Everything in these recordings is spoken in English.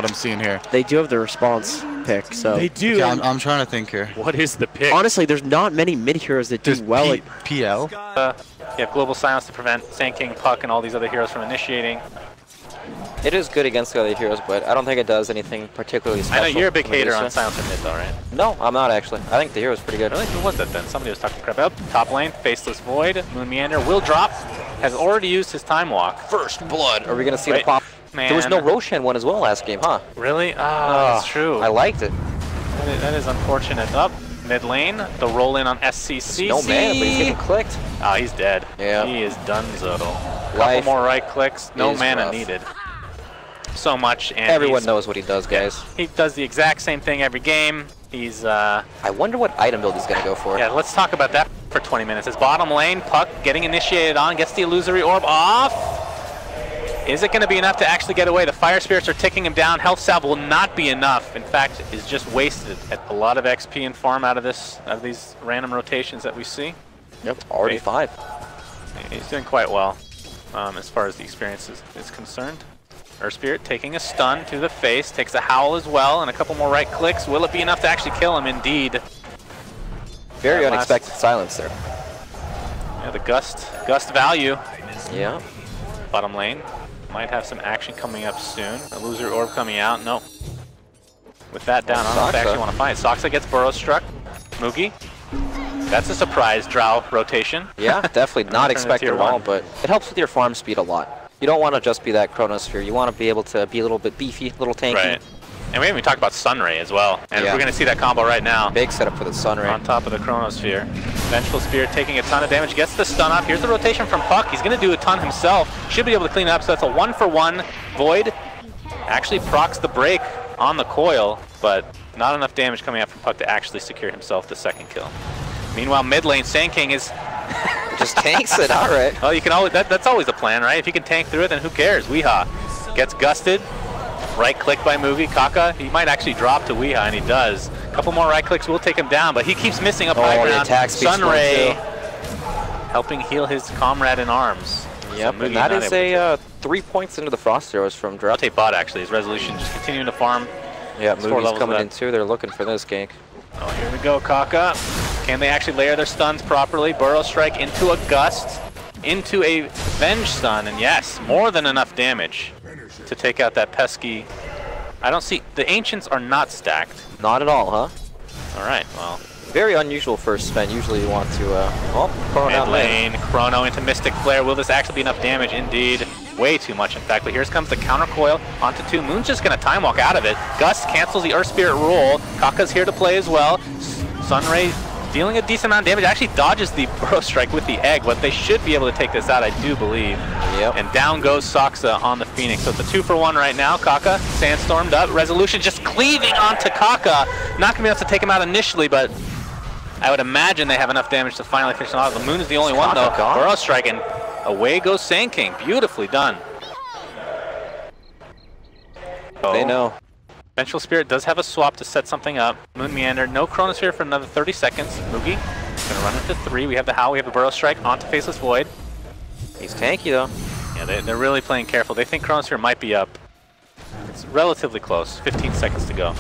what I'm seeing here. They do have the response pick, so. They do. Yeah, I'm trying to think here. What is the pick? Honestly, there's not many mid heroes that do well. PL? You have Global Silence to prevent Sand King, Puck, and all these other heroes from initiating. It is good against the other heroes, but I don't think it does anything particularly special. I know you're a big hater on Silencer mid though, right? No, I'm not actually. I think the hero's pretty good. Really? Who was that then? Somebody was talking crap. Up top lane, Faceless Void, Moon Meander will drop, has already used his Time Walk. First blood. Are we going to see the pop? Man. There was no Roshan one as well last game, huh? Really? Ah, that's true. I liked it. That is unfortunate. Up mid lane, the roll in on SCC. No man, but he's getting clicked. Ah, he's dead. Yeah. He is donezo. Couple more right clicks. No mana needed. So much, and everyone knows what he does, guys. He does the exact same thing every game. He's I wonder what item build he's gonna go for. Yeah, let's talk about that for 20 minutes. His bottom lane, Puck getting initiated on, gets the illusory orb off. Is it gonna be enough to actually get away? The fire spirits are ticking him down. Health salve will not be enough. In fact, is just wasted at a lot of XP and farm out of these random rotations that we see. Yep, already 5. He's doing quite well as far as the experience is concerned. Earth Spirit taking a stun to the face, takes a howl as well, and a couple more right clicks. Will it be enough to actually kill him? Indeed. Very unexpected silence there. Yeah, the gust value. Yeah. Bottom lane might have some action coming up soon. Illusory orb coming out. No. With that down, I don't know if they actually want to fight. Soxa gets burrow struck. Moogie. That's a surprise drow rotation. Yeah, definitely not expected at all, but it helps with your farm speed a lot. You don't want to just be that Chronosphere. You want to be able to be a little bit beefy, a little tanky. Right. And we haven't even talked about Sunray as well. And we're going to see that combo right now. Big setup for the Sunray. On top of the Chronosphere. Vengeful Spirit taking a ton of damage. Gets the stun off. Here's the rotation from Puck. He's going to do a ton himself. Should be able to clean it up. So that's a 1-for-1. Void actually procs the break on the coil, but not enough damage coming out from Puck to actually secure himself the second kill. Meanwhile, mid lane, Sand King is... just tanks it, alright. Well, you can always, that's always the plan, right? If you can tank through it, then who cares? Weeha gets gusted. Right click by Moogie. Kaka, he might actually drop to Weeha, and he does. A couple more right clicks will take him down, but he keeps missing up high ground. Sunray helping heal his comrade in arms. Yep, so and that is a 3 points into the Frost Arrows from Drop. I'll take bot actually. His resolution just continuing to farm. Yeah, Moogie's coming in too. They're looking for this gank. Oh, here we go, Kaka. Can they actually layer their stuns properly? Burrow strike into a gust, into a venge stun, and yes, more than enough damage to take out that pesky. I don't see, the Ancients are not stacked. Not at all, huh? All right, well. Very unusual first spend. Usually you want to, Chrono mid lane, Chrono into Mystic Flare. Will this actually be enough damage? Indeed. Way too much, in fact. But here comes the counter coil onto 2. Moon's just going to time walk out of it. Gus cancels the Earth Spirit roll. Kaka's here to play as well. Sunray dealing a decent amount of damage. Actually dodges the burrow strike with the egg, but they should be able to take this out, I do believe. Yep. And down goes Soxa on the Phoenix. So it's a 2-for-1 right now. Kaka sandstormed up. Resolution just cleaving onto Kaka. Not going to be enough to take him out initially, but I would imagine they have enough damage to finally finish him out. The Moon is the only one, though. Burrow strike, and away goes Sand King. Beautifully done. They know. Vengeful Spirit does have a swap to set something up. Moon Meander, no Chronosphere for another 30 seconds. Moogie gonna run into 3. We have the Howl, we have the Burrow Strike onto Faceless Void. He's tanky though. Yeah, they're really playing careful. They think Chronosphere might be up. It's relatively close. 15 seconds to go.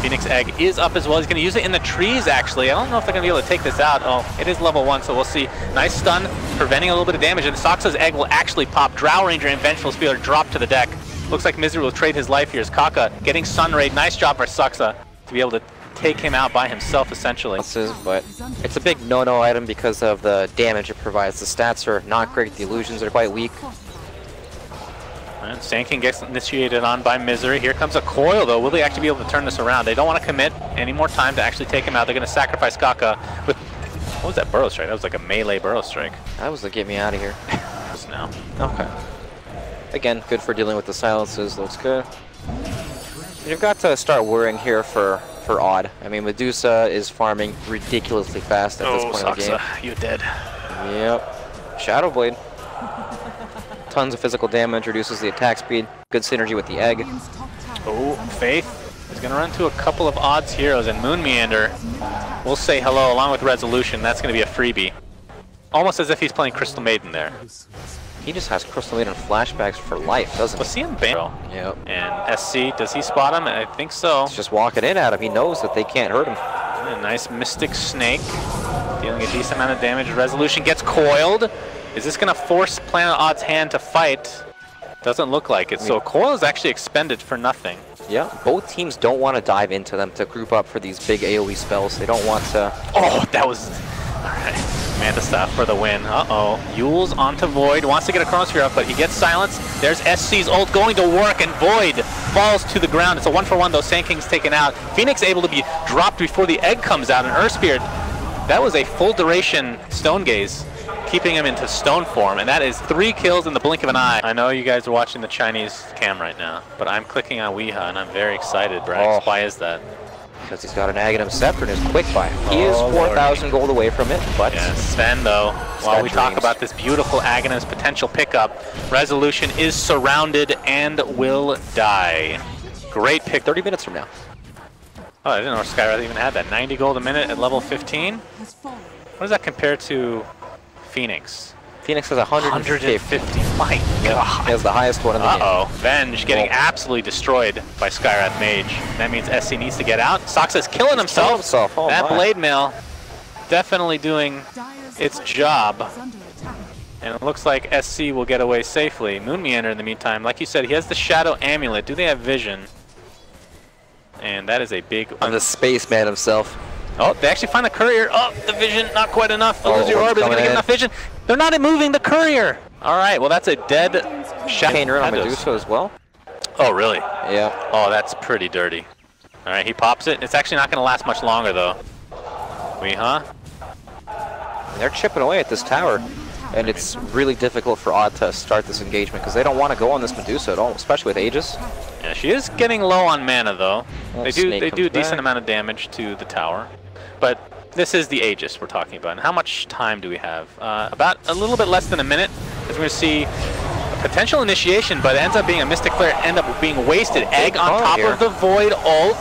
Phoenix Egg is up as well. He's gonna use it in the trees actually. I don't know if they're gonna be able to take this out. Oh, it is level 1, so we'll see. Nice stun, preventing a little bit of damage, and Soxa's Egg will actually pop. Drow Ranger and Vengeful Spirit drop to the deck. Looks like Misery will trade his life here as Kaka getting Sunray. Nice job for Soxa to be able to take him out by himself, essentially. But it's a big no-no item because of the damage it provides. The stats are not great. The illusions are quite weak. And Sand King gets initiated on by Misery. Here comes a coil, though. Will they actually be able to turn this around? They don't want to commit any more time to actually take him out. They're going to sacrifice Kaka with... What was that burrow strike? That was like a melee burrow strike. That was the get me out of here. Just now. Okay. Again, good for dealing with the silences. Looks good. You've got to start worrying here for Odd. I mean, Medusa is farming ridiculously fast at this point in the game. You're dead. Yep. Shadow Blade. Tons of physical damage, reduces the attack speed. Good synergy with the egg. Oh, Faith is going to run to a couple of Odd's heroes, and Moon Meander will say hello along with Resolution. That's going to be a freebie. Almost as if he's playing Crystal Maiden there. He just has Crystal Maiden flashbacks for life, doesn't he? Was he in Bang? Yep. And SC, does he spot him? I think so. He's just walking in at him. He knows that they can't hurt him. A nice Mystic Snake, dealing a decent amount of damage. Resolution gets coiled. Is this going to force Planet Odd's hand to fight? Doesn't look like it. So coil is actually expended for nothing. Yeah, both teams don't want to dive into them to group up for these big AoE spells. They don't want to... Oh, that was... Alright, Manta Staff for the win. Uh-oh. Yules onto Void, wants to get a Chronosphere up, but he gets silenced. There's SC's ult going to work, and Void falls to the ground. It's a 1-for-1 though, Sand King's taken out. Phoenix able to be dropped before the egg comes out, and Earthspirit, that was a full duration Stone Gaze, keeping him into stone form, and that is 3 kills in the blink of an eye. I know you guys are watching the Chinese cam right now, but I'm clicking on Weeha, and I'm very excited, Brax. Why is that? Because he's got an Aghanim Scepter in his quick buy. He is 4,000 gold away from it, but... Yeah, Sven, though, while we talk about this beautiful Aghanim's potential pickup, Resolution is surrounded and will die. Great pick. 30 minutes from now. Oh, I didn't know Skywrath even had that. 90 gold a minute at level 15? What does that compare to Phoenix? Phoenix has 150. My God. He has the highest one in the game. Uh-oh. Venge getting absolutely destroyed by Skywrath Mage. That means SC needs to get out. Soxa's killing himself. Oh, that Blade Mail definitely doing its job. And it looks like SC will get away safely. Moon Meander in the meantime, like you said, he has the Shadow Amulet. Do they have vision? And that is a big one. I'm the spaceman himself. Oh, they actually find the courier. Oh, the vision, not quite enough. Illusory Orb isn't going to get enough vision. They're not moving the courier. All right, well, that's a dead Shadow on Medusa as well. Oh, really? Yeah. Oh, that's pretty dirty. All right, he pops it. It's actually not going to last much longer, though. They're chipping away at this tower. And it's really difficult for Odd to start this engagement because they don't want to go on this Medusa at all, especially with Aegis. Yeah, she is getting low on mana, though. Well, they do a decent amount of damage to the tower. But this is the Aegis we're talking about. And how much time do we have? About a little bit less than a minute, as we're going to see a potential initiation, but it ends up being a Mystic Flare, end up being wasted. Egg on top of the Void ult.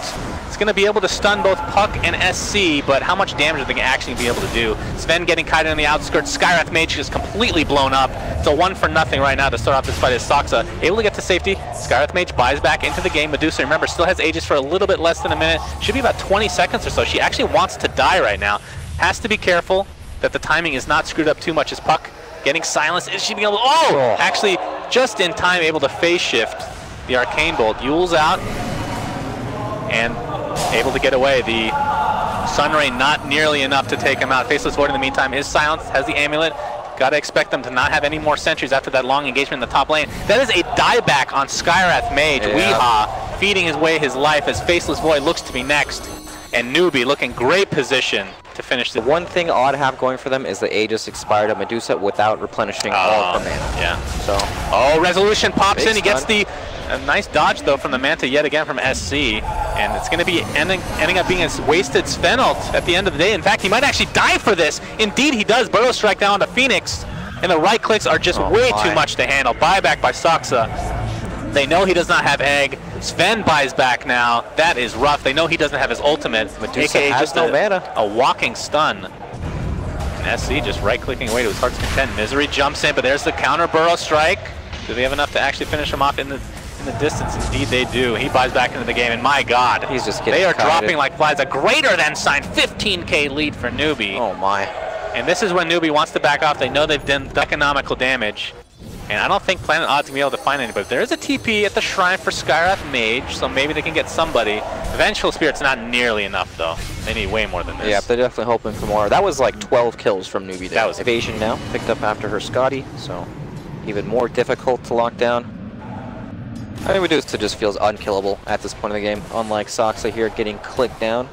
It's going to be able to stun both Puck and SC, but how much damage are they actually be able to do? Sven getting kited on the outskirts. Skywrath Mage is completely blown up. It's a 1-for-0 right now to start off this fight as Soxa able to get to safety. Skywrath Mage buys back into the game. Medusa, remember, still has Aegis for a little bit less than a minute. Should be about 20 seconds or so. She actually wants to die right now. Has to be careful that the timing is not screwed up too much as Puck getting silenced. Is she being able to... Oh! Actually, just in time, able to phase shift the Arcane Bolt. Yule's out. And able to get away. The Sunray not nearly enough to take him out. Faceless Void in the meantime is silenced, has the amulet. Gotta expect them to not have any more sentries after that long engagement in the top lane. That is a dieback on Skywrath Mage. Weeha feeding his way his life as Faceless Void looks to be next. And Newbee looking great position to finish the... one thing Odd have going for them is the Aegis expired of Medusa without replenishing all of the mana. Yeah. So. Oh, Resolution pops in. He gets the... A nice dodge, though, from the Manta yet again from SC. And it's going to be ending up being a wasted Sven ult at the end of the day. In fact, he might actually die for this. Indeed, he does. Burrow strike down to Phoenix. And the right clicks are just way too much to handle. Buyback by Soxa. They know he does not have egg. Sven buys back now. That is rough. They know he doesn't have his ultimate. Medusa AKA has just no mana. A walking stun. And SC just right-clicking away to his heart's content. Misery jumps in, but there's the counter Burrow strike. Do they have enough to actually finish him off in the distance? Indeed they do. He buys back into the game, and my God, he's just getting they are dropping like flies. A greater than sign, 15k lead for Newbee. Oh my. And this is when Newbee wants to back off. They know they've done economical damage. And I don't think Planet Odd's gonna be able to find anybody. There is a TP at the shrine for Skywrath Mage, so maybe they can get somebody. Vengeful Spirit's not nearly enough though. They need way more than this. Yeah, they're definitely hoping for more. That was like 12 kills from Newbee there. That was evasion now, picked up after her Scotty, so even more difficult to lock down. I mean, Medusa just feels unkillable at this point in the game, unlike Soxa here getting clicked down.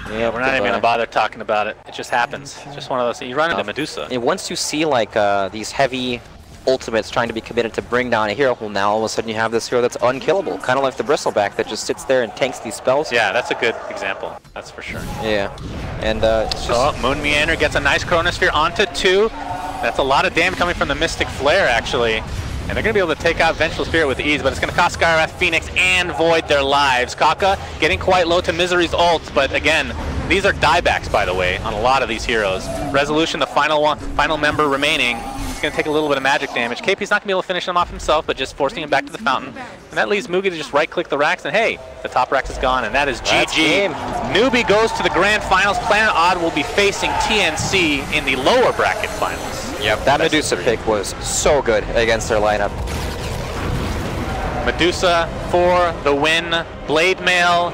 Yeah, we're not even gonna bother talking about it. It just happens. It's just one of those things. You run into Medusa. And once you see like these heavy ultimates trying to be committed to bring down a hero, well, now all of a sudden you have this hero that's unkillable, kind of like the Bristleback that just sits there and tanks these spells. Yeah, that's a good example. That's for sure. Yeah, and it's just... Moon Meander gets a nice Chronosphere onto 2. That's a lot of damage coming from the Mystic Flare, actually. And they're going to be able to take out Vengeful Spirit with ease, but it's going to cost Skywrath, Phoenix, and Void their lives. Kaka getting quite low to Misery's ult, but again, these are diebacks, by the way, on a lot of these heroes. Resolution, the final member remaining. He's going to take a little bit of magic damage. KP's not going to be able to finish him off himself, but just forcing him back to the fountain. And that leaves Mugi to just right-click the racks, and hey, the top racks is gone, and that is GG. Newbee goes to the grand finals. Planet Odd will be facing TNC in the lower bracket finals. Yep, that Medusa pick was so good against their lineup. Medusa for the win. Blade Mail